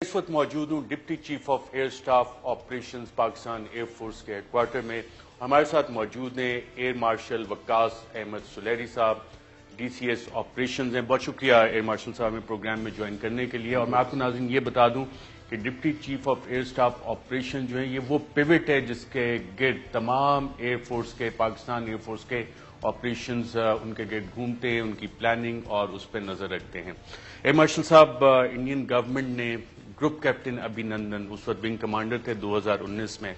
اس وقت موجود ہوں deputy chief of air staff operations Pakistan air force کے ہیڈ کوارٹر میں. ہمارے ساتھ موجود ہیں ایئر مارشل وقاص احمد سلیری صاحب, ڈی سی ایس آپریشنز ہیں. بہت شکریہ ایئر مارشل صاحب میں پروگرام میں جوائن کرنے کے لیے. اور میں آپ کو ناظرین یہ بتا دوں کہ deputy chief of air staff operation جو ہیں یہ وہ پیوٹ ہے جس کے گرد تمام ایئر فورس کے, پاکستان ایئر فورس کے آپریشنز ان کے گرد گھومتے ہیں, ان کی پلاننگ اور اس پہ نظر رکھتے ہیں. ایئر مارشل صاحب, انڈین گورنمنٹ نے گروپ کیپٹن ابھی نندن, اس وقت ونگ کمانڈر تھے 2019 میں,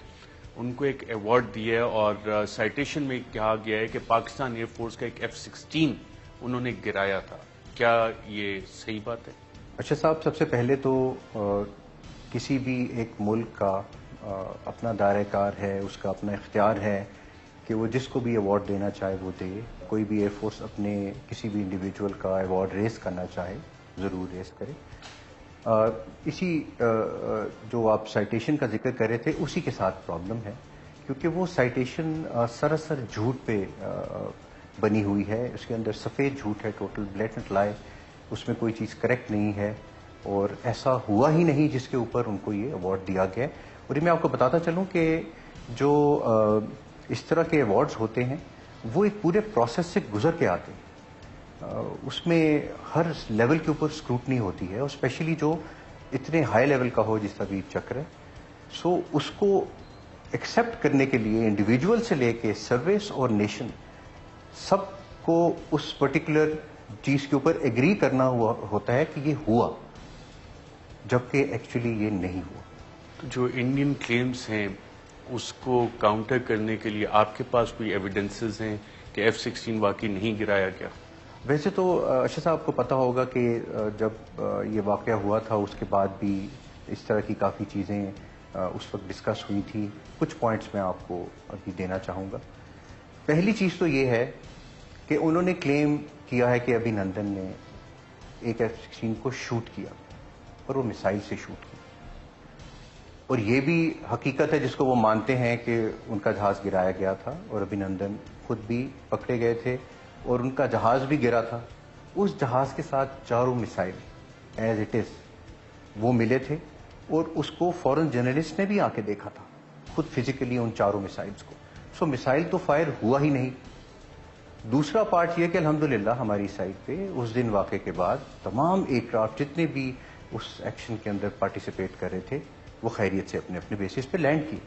ان کو ایک ایوارڈ دیا ہے اور سائٹیشن میں کہا گیا ہے کہ پاکستان ایئر فورس کا ایک F-16 انہوں نے گرایا تھا. کیا یہ صحیح بات ہے؟ اچھا صاحب, سب سے پہلے تو کسی بھی ایک ملک کا اپنا دائرہ کار ہے, اس کا اپنا اختیار ہے کہ وہ جس کو بھی ایوارڈ دینا چاہے وہ دے. کوئی بھی ایئر فورس اپنے کسی بھی انڈیویجول کا ایوارڈ ریز کرنا چاہے ضرور ریز کرے. اسی جو آپ سائٹیشن کا ذکر کر رہے تھے اسی کے ساتھ پرابلم ہے, کیونکہ وہ سائٹیشن سراسر جھوٹ پہ بنی ہوئی ہے. اس کے اندر سفید جھوٹ ہے, ٹوٹل بلیٹنٹ لائی. اس میں کوئی چیز کریکٹ نہیں ہے اور ایسا ہوا ہی نہیں جس کے اوپر ان کو یہ ایوارڈ دیا گیا. اور یہ میں آپ کو بتاتا چلوں کہ جو اس طرح کے ایوارڈز ہوتے ہیں وہ ایک پورے پروسیس سے گزر کے آتے ہیں. اس میں ہر لیول کے اوپر اسکروٹنی ہوتی ہے, اور اسپیشلی جو اتنے ہائی لیول کا ہو جس طرح ویر چکر ہے. سو اس کو ایکسیپٹ کرنے کے لیے انڈیویجول سے لے کے سروس اور نیشن سب کو اس پرٹیکولر چیز کے اوپر ایگری کرنا ہوتا ہے کہ یہ ہوا, جبکہ ایکچولی یہ نہیں ہوا. جو انڈین کلیمز ہیں اس کو کاؤنٹر کرنے کے لیے آپ کے پاس کوئی ایویڈنسز ہیں کہ F-16 واقعی نہیں گرایا گیا؟ ویسے تو اشرف صاحب کو پتہ ہوگا کہ جب یہ واقعہ ہوا تھا اس کے بعد بھی اس طرح کی کافی چیزیں اس وقت ڈسکس ہوئی تھی. کچھ پوائنٹس میں آپ کو ابھی دینا چاہوں گا. پہلی چیز تو یہ ہے کہ انہوں نے کلیم کیا ہے کہ ابھی نندن نے ایک F-16 کو شوٹ کیا اور وہ میسائل سے شوٹ کیا, اور یہ بھی حقیقت ہے جس کو وہ مانتے ہیں کہ ان کا جہاز گرایا گیا تھا اور ابھی نندن خود بھی پکڑے گئے تھے اور ان کا جہاز بھی گرا تھا. اس جہاز کے ساتھ 4 میسائل ایز اٹ از وہ ملے تھے, اور اس کو فورن جرنلسٹ نے بھی آ کے دیکھا تھا خود فزیکلی ان 4 میسائلز کو. سو میسائل تو فائر ہوا ہی نہیں. دوسرا پارٹ یہ کہ الحمدللہ ہماری سائٹ پہ اس دن واقعے کے بعد تمام ایئر کرافٹ جتنے بھی اس ایکشن کے اندر پارٹیسپیٹ کر رہے تھے وہ خیریت سے اپنے اپنے بیسس پہ لینڈ کیے.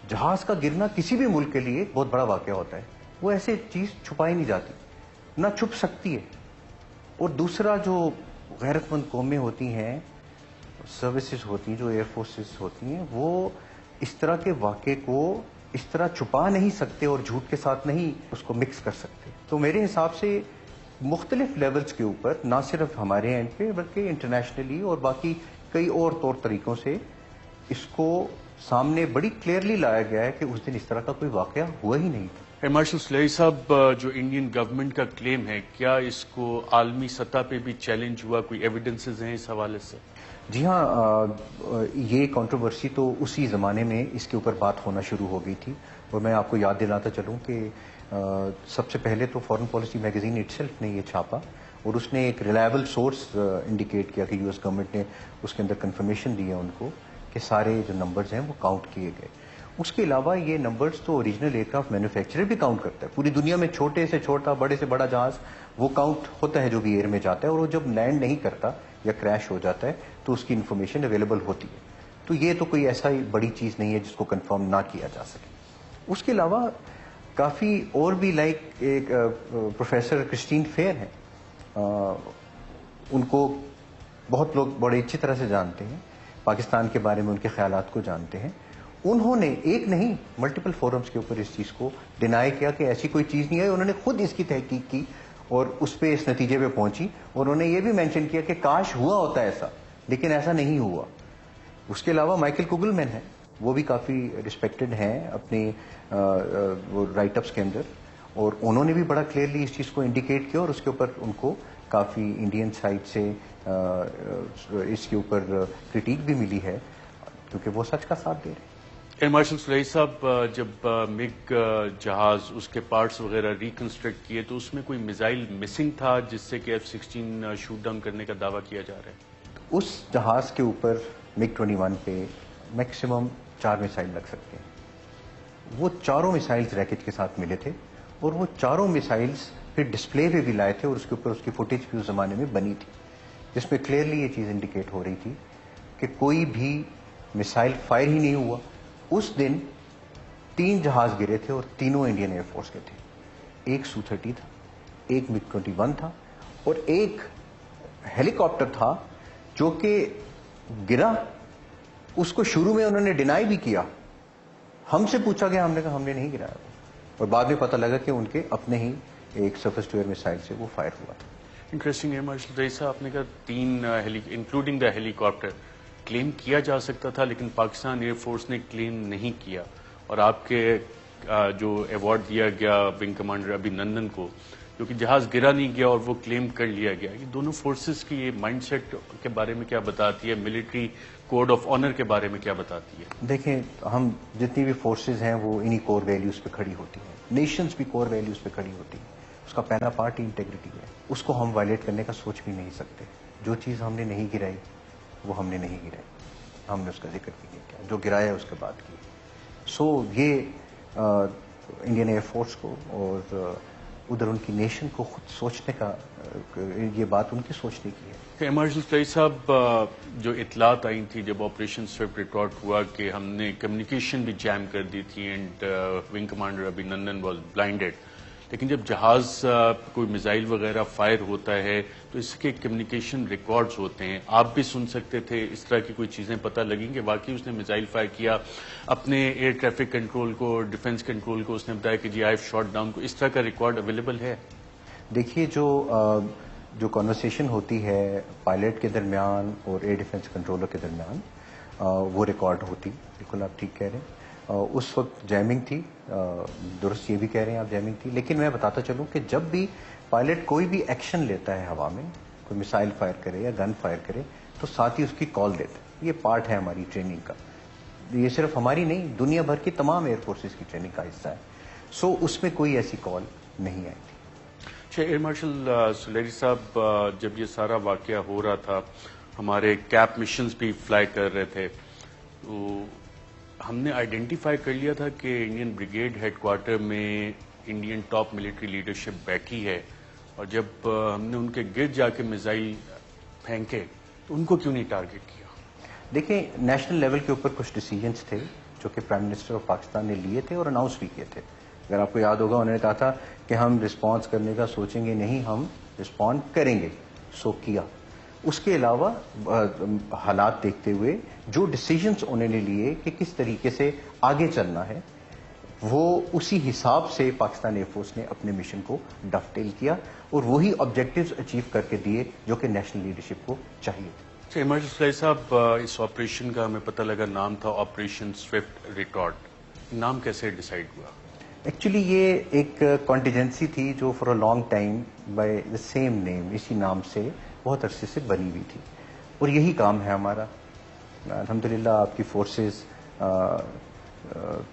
جہاز کا گرنا کسی بھی ملک کے لیے بہت بڑا واقعہ ہوتا ہے, وہ ایسے چیز چھپائی نہیں جاتی, نہ چھپ سکتی ہے. اور دوسرا جو غیرت مند قومیں ہوتی ہیں, سروسز ہوتی ہیں, جو ایئر فورسز ہوتی ہیں, وہ اس طرح کے واقعے کو اس طرح چھپا نہیں سکتے اور جھوٹ کے ساتھ نہیں اس کو مکس کر سکتے. تو میرے حساب سے مختلف لیولز کے اوپر نہ صرف ہمارے اینڈ پہ بلکہ انٹرنیشنلی اور باقی کئی اور طور طریقوں سے اس کو سامنے بڑی کلیئرلی لایا گیا ہے کہ اس دن اس طرح کا کوئی واقعہ ہوا ہی نہیں تھا. ایئر مارشل سلیری صاحب, جو انڈین گورنمنٹ کا کلیم ہے کیا اس کو عالمی سطح پہ بھی چیلنج ہوا؟ کوئی ایویڈنسز ہیں اس حوالے سے؟ جی ہاں, یہ کنٹروورسی تو اسی زمانے میں اس کے اوپر بات ہونا شروع ہو گئی تھی. اور میں آپ کو یاد دلاتا چلوں کہ سب سے پہلے تو foreign policy magazine it self نے یہ چھاپا, اور اس نے ایک ریلائبل سورس انڈیکیٹ کیا کہ US گورنمنٹ نے اس کے اندر کنفرمیشن دی ہے ان کو کہ سارے جو نمبرز ہیں وہ کاؤنٹ کیے گئے. اس کے علاوہ یہ نمبرز تو اوریجنل ایئر کرافٹ مینوفیکچرر بھی کاؤنٹ کرتا ہے. پوری دنیا میں چھوٹے سے چھوٹا, بڑے سے بڑا جہاز وہ کاؤنٹ ہوتا ہے جو بھی ایئر میں جاتا ہے, اور وہ جب لینڈ نہیں کرتا یا کریش ہو جاتا ہے تو اس کی انفارمیشن اویلیبل ہوتی ہے. تو یہ تو کوئی ایسا ہی بڑی چیز نہیں ہے جس کو کنفرم نہ کیا جا سکے. اس کے علاوہ کافی اور بھی لائک ایک پروفیسر کرسٹین فیئر ہیں, ان کو بہت لوگ بڑے اچھی طرح سے جانتے ہیں, پاکستان کے بارے میں ان کے خیالات کو جانتے ہیں. انہوں نے ایک نہیں ملٹیپل فورمز کے اوپر اس چیز کو ڈینائی کیا کہ ایسی کوئی چیز نہیں ہے. انہوں نے خود اس کی تحقیق کی اور اس پہ اس نتیجے پہ پہنچی, اور انہوں نے یہ بھی مینشن کیا کہ کاش ہوا ہوتا ایسا, لیکن ایسا نہیں ہوا. اس کے علاوہ مائیکل کوگل مین ہیں, وہ بھی کافی ریسپیکٹڈ ہیں اپنے رائٹ اپس کے اندر, اور انہوں نے بھی بڑا کلیئرلی اس چیز کو انڈیکیٹ کیا, اور اس کے اوپر ان کو کافی انڈین سائڈ سے اس کے اوپر کرٹیک بھی ملی ہے کیونکہ وہ سچ کا ساتھ دے رہے ہیں. ایئر مارشل سلیری صاحب, جب مگ جہاز اس کے پارٹس وغیرہ ریکنسٹرکٹ کیے تو اس میں کوئی میزائل مسنگ تھا جس سے کہ F-16 شوٹ ڈاؤن کرنے کا دعویٰ کیا جا رہا ہے؟ اس جہاز کے اوپر MiG-21 پہ میکسیمم 4 میسائل لگ سکتے ہیں. وہ چاروں میسائلز ریکٹ کے ساتھ ملے تھے اور وہ چاروں میسائلز پھر ڈسپلے پہ بھی لائے تھے اور اس کے اوپر اس کی فوٹیج بھی اس زمانے میں بنی تھی جس میں کلیئرلی یہ چیز انڈیکیٹ ہو رہی تھی کہ کوئی بھی میسائل فائر ہی نہیں ہوا. اس دن 3 جہاز گرے تھے اور تینوں انڈین ایئر فورس کے تھے. ایک Su-30 تھا, ایک MiG-21 تھا اور ایک ہیلی کاپٹر تھا جو کہ گرا. اس کو شروع میں انہوں نے ڈینائی بھی کیا. ہم سے پوچھا گیا, ہم نے کہا ہم نے نہیں گرایا اور بعد میں پتہ لگا کہ ان کے اپنے ہی ایک سرفیس ٹو ایئر میسائل سے وہ فائر ہوا تھا. انٹرسٹنگ ہے مارشل رئیس صاحب, آپ نے کہا 3 انکلوڈنگ دا ہیلی کاپٹر کلیم کیا جا سکتا تھا لیکن پاکستان ایئر فورس نے کلیم نہیں کیا, اور آپ کے جو ایوارڈ دیا گیا ونگ کمانڈر ابھینندن کو, جو کہ جہاز گرا نہیں گیا اور وہ کلیم کر لیا گیا. یہ دونوں فورسز کی یہ مائنڈ سیٹ کے بارے میں کیا بتاتی ہے, ملٹری کوڈ آف آنر کے بارے میں کیا بتاتی ہے؟ دیکھیں, ہم جتنی بھی فورسز ہیں وہ انہی کور ویلیوز پہ کھڑی ہوتی ہیں. نیشنز بھی کور ویلیوز پہ کھڑی ہوتی ہیں. اس کا پہلا پارٹ ہی انٹیگریٹی ہے. اس کو ہم وائلیٹ کرنے کا سوچ بھی نہیں سکتے. جو چیز ہم نے نہیں گرائی وہ ہم نے نہیں گرائی, ہم نے اس کا ذکر بھی نہیں کیا. جو گرایا اس کے بعد کی. سو یہ انڈین ایئر فورس کو اور ادھر ان کی نیشن کو خود سوچنے کا, یہ بات ان کی سوچنے کی ہے. مارشل رئیس صاحب, جو اطلاعات آئی تھی جب آپریشن سوئفٹ ریٹارٹ ہوا کہ ہم نے کمیونیکیشن بھی جیم کر دی تھی and wing commander Abhinandan was blinded, لیکن جب جہاز کوئی میزائل وغیرہ فائر ہوتا ہے تو اس کے کمیونیکیشن ریکارڈز ہوتے ہیں. آپ بھی سن سکتے تھے, اس طرح کی کوئی چیزیں پتہ لگیں کہ واقعی اس نے میزائل فائر کیا, اپنے ایئر ٹریفک کنٹرول کو, ڈیفنس کنٹرول کو اس نے بتایا کہ جی آئی ہیو شاٹ ڈاؤن کو, اس طرح کا ریکارڈ اویلیبل ہے؟ دیکھیے, جو کنورسیشن ہوتی ہے پائلٹ کے درمیان اور ایئر ڈیفنس کنٹرولر کے درمیان, وہ ریکارڈ ہوتی, بالکل آپ ٹھیک کہہ رہے ہیں. اس وقت جیمنگ تھی, درست یہ بھی کہہ رہے ہیں آپ جیمنگ تھی, لیکن میں بتاتا چلوں کہ جب بھی پائلٹ کوئی بھی ایکشن لیتا ہے ہوا میں, کوئی میسائل فائر کرے یا گن فائر کرے, تو ساتھ ہی اس کی کال دیتا ہے. یہ پارٹ ہے ہماری ٹریننگ کا. یہ صرف ہماری نہیں, دنیا بھر کی تمام ایئر فورسز کی ٹریننگ کا حصہ ہے. سو اس میں کوئی ایسی کال نہیں آئی تھی. اچھا ایئر مارشل سلیری صاحب, جب یہ سارا واقعہ ہو رہا تھا, ہمارے کیپ مشنز بھی فلائی کر رہے تھے, تو ہم نے آئیڈینٹیفائی کر لیا تھا کہ انڈین بریگیڈ ہیڈ کوارٹر میں انڈین ٹاپ ملٹری لیڈرشپ بیٹھی ہے, اور جب ہم نے ان کے گرد جا کے میزائل پھینکے تو ان کو کیوں نہیں ٹارگٹ کیا؟ دیکھیں, نیشنل لیول کے اوپر کچھ ڈیسیجنس تھے جو کہ پرائم منسٹر آف پاکستان نے لیے تھے اور اناؤنس بھی کیے تھے. اگر آپ کو یاد ہوگا, انہوں نے کہا تھا کہ ہم رسپانس کرنے کا سوچیں گے نہیں, ہم رسپونڈ کریں گے. سو کیا. اس کے علاوہ حالات دیکھتے ہوئے جو ڈیسیجنس انہوں نے لیے کہ کس طریقے سے آگے چلنا ہے, وہ اسی حساب سے پاکستان ایئر فورس نے اپنے مشن کو ڈف ٹیل کیا اور وہی آبجیکٹیوز اچیو کر کے دیے جو کہ نیشنل لیڈرشپ کو چاہیے. ایمرجنسی سلیری صاحب, اس آپریشن کا ہمیں پتہ لگا نام تھا آپریشن سوئفٹ ریٹارٹ. نام کیسے ڈیسائیڈ ہوا؟ ایکچولی یہ ایک کانٹیجنسی تھی جو for a long time by the same name, اسی نام سے بہت عرصے سے بنی ہوئی تھی, اور یہی کام ہے ہمارا. الحمدللہ آپ کی فورسز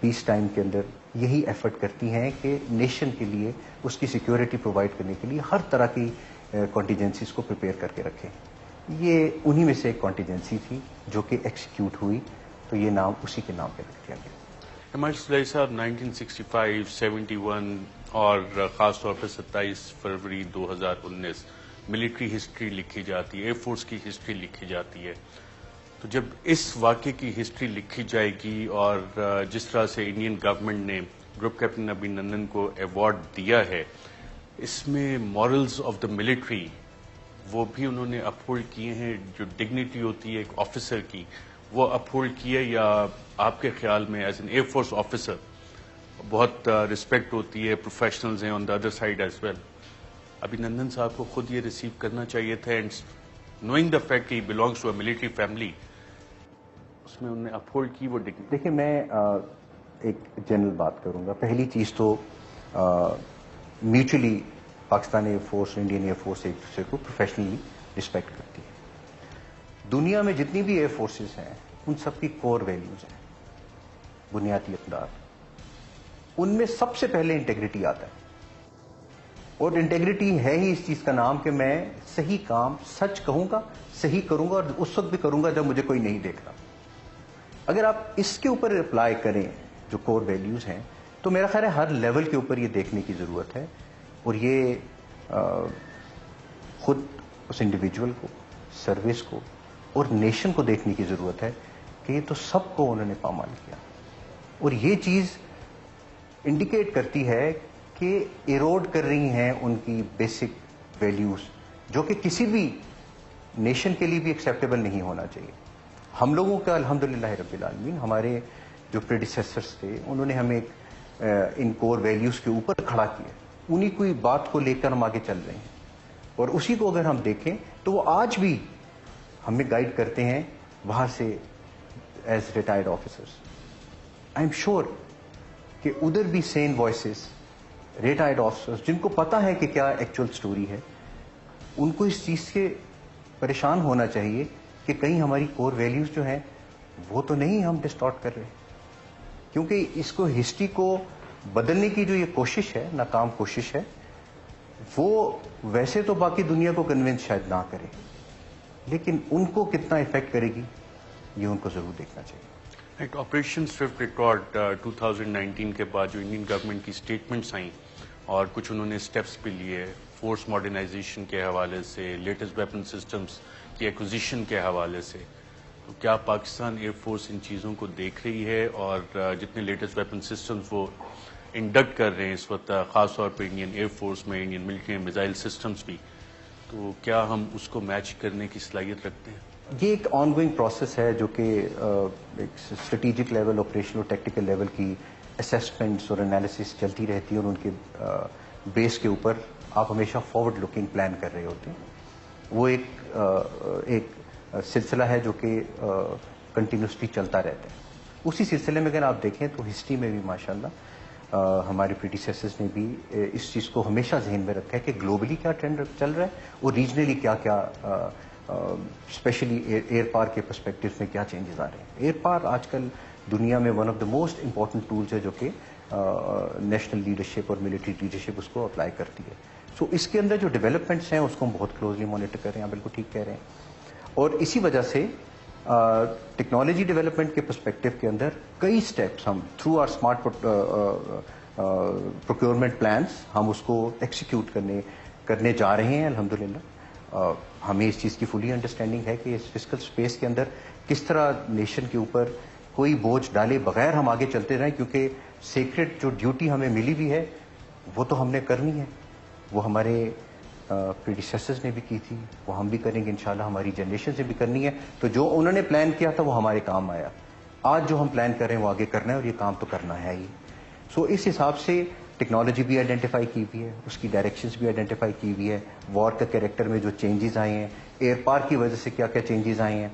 پیس ٹائم کے اندر یہی ایفرٹ کرتی ہیں کہ نیشن کے لیے اس کی سیکیورٹی پرووائڈ کرنے کے لیے ہر طرح کی کانٹیجنسیز کو پریپیئر کر کے رکھیں. یہ انہی میں سے ایک کانٹیجنسی تھی جو کہ ایکسیکیوٹ ہوئی, تو یہ نام اسی کے نام پہ رکھ دیا گیا. ایمرجنسی سلیری صاحب, 1965, 71 اور خاص طور پہ 27 فروری 2019 ملٹری ہسٹری لکھی جاتی ہے, ایئر فورس کی ہسٹری لکھی جاتی ہے. تو جب اس واقعے کی ہسٹری لکھی جائے گی اور جس طرح سے انڈین گورنمنٹ نے گروپ کیپٹن ابھینندن کو ایوارڈ دیا ہے, اس میں مورلز آف دا ملٹری وہ بھی انہوں نے اپہولڈ کیے ہیں, جو ڈگنیٹی ہوتی ہے ایک آفیسر کی وہ اپہولڈ کیے, یا آپ کے خیال میں as an air force officer بہت رسپیکٹ ہوتی ہے, پروفیشنلز ہیں on the other side as well, Abhinandan صاحب کو خود یہ ریسیو کرنا چاہیے تھا, اینڈ نوئنگ دا فیکٹ کہ he belongs to a military family, اس میں انہوں نے اپہولڈ کی وہ ڈگنیٹی. دیکھیں, میں ایک جنرل بات کروں گا. پہلی چیز تو میوچلی پاکستان ایئر فورس اور انڈین ایئر فورس ایک دوسرے کو پروفیشنلی رسپیکٹ کرتی ہے. دنیا میں جتنی بھی ایئر فورسز ہیں ان سب کی کور ویلیوز ہیں, بنیادی اقدار. ان میں سب سے پہلے انٹیگریٹی آتا ہے. اور انٹیگریٹی ہے ہی اس چیز کا نام کہ میں صحیح کام سچ کہوں گا, صحیح کروں گا, اور اس وقت بھی کروں گا جب مجھے کوئی نہیں دیکھ رہا. اگر آپ اس کے اوپر اپلائی کریں جو کور ویلیوز ہیں, تو میرا خیال ہے ہر لیول کے اوپر یہ دیکھنے کی ضرورت ہے, اور یہ خود اس انڈیویجول کو, سروس کو اور نیشن کو دیکھنے کی ضرورت ہے کہ یہ تو سب کو انہوں نے پامال کیا. اور یہ چیز انڈیکیٹ کرتی ہے کہ ایروڈ کر رہی ہیں ان کی بیسک ویلیوز, جو کہ کسی بھی نیشن کے لیے بھی ایکسیپٹیبل نہیں ہونا چاہیے. ہم لوگوں کا الحمدللہ رب العالمین, ہمارے جو پریڈیسیسرز تھے انہوں نے ہمیں ان کور ویلیوز کے اوپر کھڑا کیا, انہی کوئی بات کو لے کر ہم آگے چل رہے ہیں, اور اسی کو اگر ہم دیکھیں تو وہ آج بھی ہمیں گائیڈ کرتے ہیں باہر سے as retired officers. I am sure کہ ادھر بھی سین وائسز, ریٹائرڈ آفیسرز جن کو پتا ہے کہ کیا ایکچوئل سٹوری ہے, ان کو اس چیز سے پریشان ہونا چاہیے کہ کہیں ہماری کور ویلیوز جو ہیں وہ تو نہیں ہم ڈسٹارٹ کر رہے, کیونکہ اس کو ہسٹری کو بدلنے کی جو یہ کوشش ہے, ناکام کوشش ہے, وہ ویسے تو باقی دنیا کو کنونس شاید نہ کرے, لیکن ان کو کتنا افیکٹ کرے گی یہ ان کو ضرور دیکھنا چاہیے. آپریشن سوئفٹ ریکارڈ 2019 کے بعد جو انڈین گورنمنٹ کی اسٹیٹمنٹس آئیں اور کچھ انہوں نے اسٹیپس بھی لیے فورس ماڈرنائزیشن کے حوالے سے, لیٹسٹ ویپن سسٹمز کی ایکوزیشن کے حوالے سے, تو کیا پاکستان ایئر فورس ان چیزوں کو دیکھ رہی ہے, اور جتنے لیٹسٹ ویپن سسٹمز وہ انڈکٹ کر رہے ہیں اس وقت, خاص طور پہ انڈین ایئر فورس میں, انڈین ملٹری میں میزائل سسٹمز بھی, تو کیا ہم اس کو میچ کرنے کی صلاحیت رکھتے ہیں؟ یہ ایک آن گوئنگ پروسیس ہے جو کہ ایک اسٹریٹجک لیول, آپریشنل اور ٹیکٹیکل لیول کی اسیسمنٹس اور انالیسس چلتی رہتی ہے, اور ان کے بیس کے اوپر آپ ہمیشہ فارورڈ لکنگ پلان کر رہے ہوتے ہیں. وہ ایک سلسلہ ہے جو کہ کنٹینیوسلی چلتا رہتا ہے. اسی سلسلے میں اگر آپ دیکھیں تو ہسٹری میں بھی ماشاءاللہ ہمارے پریڈیسیسرز نے بھی اس چیز کو ہمیشہ ذہن میں رکھا ہے کہ گلوبلی کیا ٹرینڈ چل رہا ہے اور ریجنلی کیا کیا اسپیشلی ایئر پار کے پرسپیکٹو میں کیا چینجز آ رہے ہیں. ایئر پار آج کل دنیا میں one of the most important tools ہے جو کہ نیشنل لیڈرشپ اور ملٹری لیڈرشپ اس کو اپلائی کرتی ہے. سو اس کے اندر جو ڈیولپمنٹس ہیں اس کو ہم بہت کلوزلی مانیٹر کر رہے ہیں, آپ بالکل ٹھیک کہہ رہے ہیں. اور اسی وجہ سے ٹیکنالوجی ڈیولپمنٹ کے پرسپیکٹو کے اندر کئی اسٹیپس ہم through our smart procurement plans ہم اس کو ایکسیکیوٹ کرنے جا رہے ہیں الحمدللہ. ہمیں اس چیز کی فلی انڈرسٹینڈنگ ہے کہ اس فسکل اسپیس کے اندر کس طرح نیشن کے اوپر کوئی بوجھ ڈالے بغیر ہم آگے چلتے رہیں, کیونکہ سیکرٹ جو ڈیوٹی ہمیں ملی ہوئی ہے وہ تو ہم نے کرنی ہے. وہ ہمارے پریڈیسیسرز نے بھی کی تھی, وہ ہم بھی کریں گے انشاءاللہ, ہماری جنریشن سے بھی کرنی ہے. تو جو انہوں نے پلان کیا تھا وہ ہمارے کام آیا, آج جو ہم پلان کر رہے ہیں وہ آگے کرنا ہے, اور یہ کام تو کرنا ہے ہی. سو اس حساب سے ٹیکنالوجی بھی آئیڈینٹیفائی کی ہوئی ہے, اس کی ڈائریکشنز بھی آئیڈینٹیفائی کی ہوئی ہے, وار کا کیریکٹر میں جو چینجز آئے ہیں, ایئر پار کی وجہ سے کیا کیا چینجز آئے ہیں,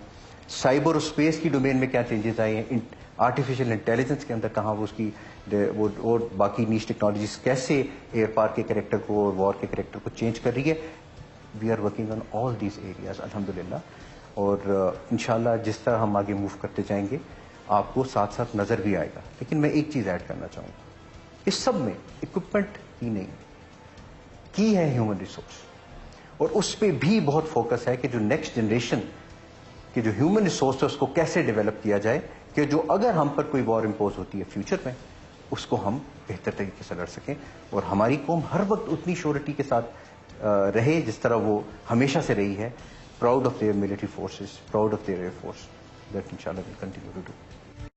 سائبر اور اسپیس کی ڈومین میں کیا چینجز آئے ہیں, آرٹیفیشیل انٹیلیجنس کے اندر کہاں وہ اس کی اور باقی نیش ٹیکنالوجیز کیسے ایئر پار کے کریکٹر کو اور وار کے کریکٹر کو چینج کر رہی ہے. We are working on all these areas الحمدللہ, اور انشاءاللہ جس طرح ہم آگے موو کرتے جائیں گے آپ کو ساتھ ساتھ نظر بھی آئے گا. لیکن میں ایک چیز ایڈ کرنا چاہوں گا, اس سب میں اکوپمنٹ ہی نہیں کی ہے ہیومن ریسورس, اور اس پہ بھی بہت فوکس ہے کہ جو نیکسٹ جنریشن کہ جو ہیومن ریسورس ہے اس کو کیسے ڈیولپ کیا جائے کہ جو اگر ہم پر کوئی وار امپوز ہوتی ہے فیوچر میں اس کو ہم بہتر طریقے سے لڑ سکیں, اور ہماری قوم ہر وقت اتنی شیورٹی کے ساتھ رہے جس طرح وہ ہمیشہ سے رہی ہے. Proud of their military forces, proud of their air force, that انشاءاللہ ول کنٹینیو ٹو ڈو.